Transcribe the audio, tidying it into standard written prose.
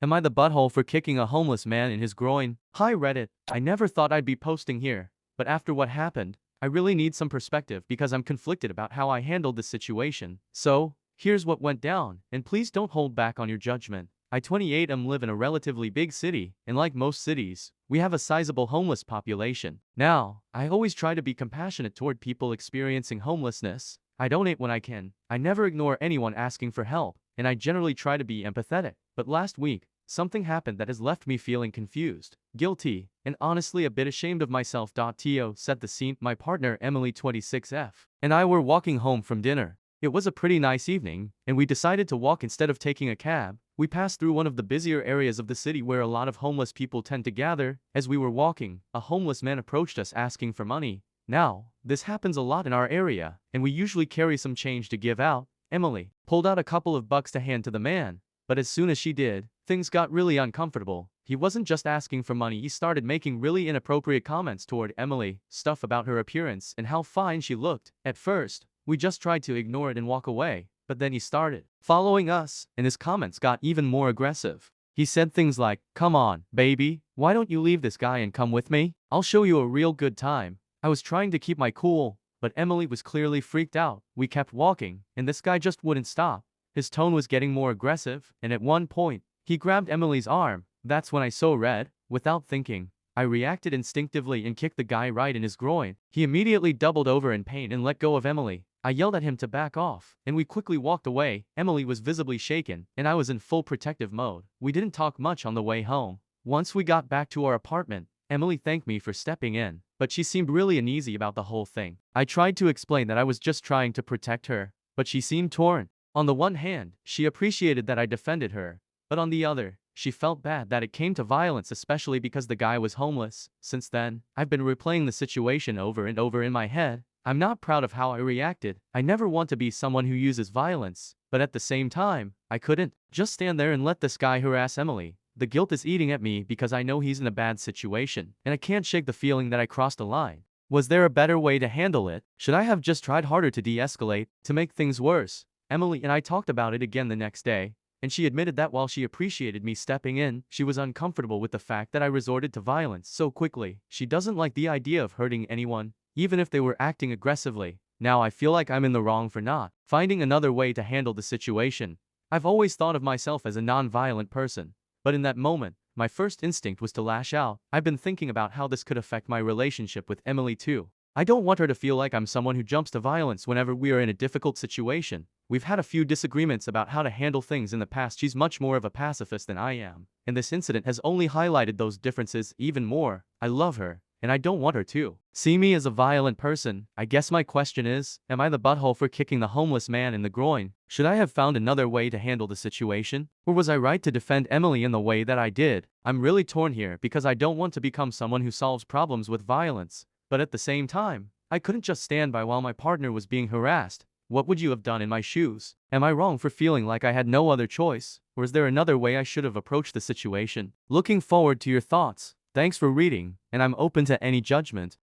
Am I the butthole for kicking a homeless man in his groin? Hi Reddit, I never thought I'd be posting here, but after what happened, I really need some perspective because I'm conflicted about how I handled the situation. So, here's what went down, and please don't hold back on your judgment. I 28 live in a relatively big city, and like most cities, we have a sizable homeless population. Now, I always try to be compassionate toward people experiencing homelessness. I donate when I can. I never ignore anyone asking for help, and I generally try to be empathetic. But last week, something happened that has left me feeling confused, guilty, and honestly a bit ashamed of myself. To set the scene, my partner Emily 26F and I were walking home from dinner. It was a pretty nice evening, and we decided to walk instead of taking a cab. We passed through one of the busier areas of the city where a lot of homeless people tend to gather. As we were walking, a homeless man approached us asking for money. Now, this happens a lot in our area, and we usually carry some change to give out. Emily pulled out a couple of bucks to hand to the man, but as soon as she did, things got really uncomfortable. He wasn't just asking for money, he started making really inappropriate comments toward Emily, stuff about her appearance and how fine she looked. At first, we just tried to ignore it and walk away, but then he started following us, and his comments got even more aggressive. He said things like, "Come on, baby, why don't you leave this guy and come with me? I'll show you a real good time." I was trying to keep my cool, but Emily was clearly freaked out. We kept walking, and this guy just wouldn't stop. His tone was getting more aggressive, and at one point, he grabbed Emily's arm. That's when I saw red. Without thinking, I reacted instinctively and kicked the guy right in his groin. He immediately doubled over in pain and let go of Emily. I yelled at him to back off, and we quickly walked away. Emily was visibly shaken, and I was in full protective mode. We didn't talk much on the way home. Once we got back to our apartment, Emily thanked me for stepping in, but she seemed really uneasy about the whole thing. I tried to explain that I was just trying to protect her, but she seemed torn. On the one hand, she appreciated that I defended her, but on the other, she felt bad that it came to violence, especially because the guy was homeless. Since then, I've been replaying the situation over and over in my head. I'm not proud of how I reacted. I never want to be someone who uses violence, but at the same time, I couldn't just stand there and let this guy harass Emily. The guilt is eating at me because I know he's in a bad situation, and I can't shake the feeling that I crossed a line. Was there a better way to handle it? Should I have just tried harder to de-escalate? To make things worse, Emily and I talked about it again the next day, and she admitted that while she appreciated me stepping in, she was uncomfortable with the fact that I resorted to violence so quickly. She doesn't like the idea of hurting anyone, even if they were acting aggressively. Now I feel like I'm in the wrong for not finding another way to handle the situation. I've always thought of myself as a non-violent person, but in that moment, my first instinct was to lash out. I've been thinking about how this could affect my relationship with Emily too. I don't want her to feel like I'm someone who jumps to violence whenever we are in a difficult situation. We've had a few disagreements about how to handle things in the past. She's much more of a pacifist than I am, and this incident has only highlighted those differences even more. I love her, and I don't want her to see me as a violent person. I guess my question is, am I the butthole for kicking the homeless man in the groin? Should I have found another way to handle the situation? Or was I right to defend Emily in the way that I did? I'm really torn here because I don't want to become someone who solves problems with violence, but at the same time, I couldn't just stand by while my partner was being harassed. What would you have done in my shoes? Am I wrong for feeling like I had no other choice? Or is there another way I should have approached the situation? Looking forward to your thoughts. Thanks for reading, and I'm open to any judgment.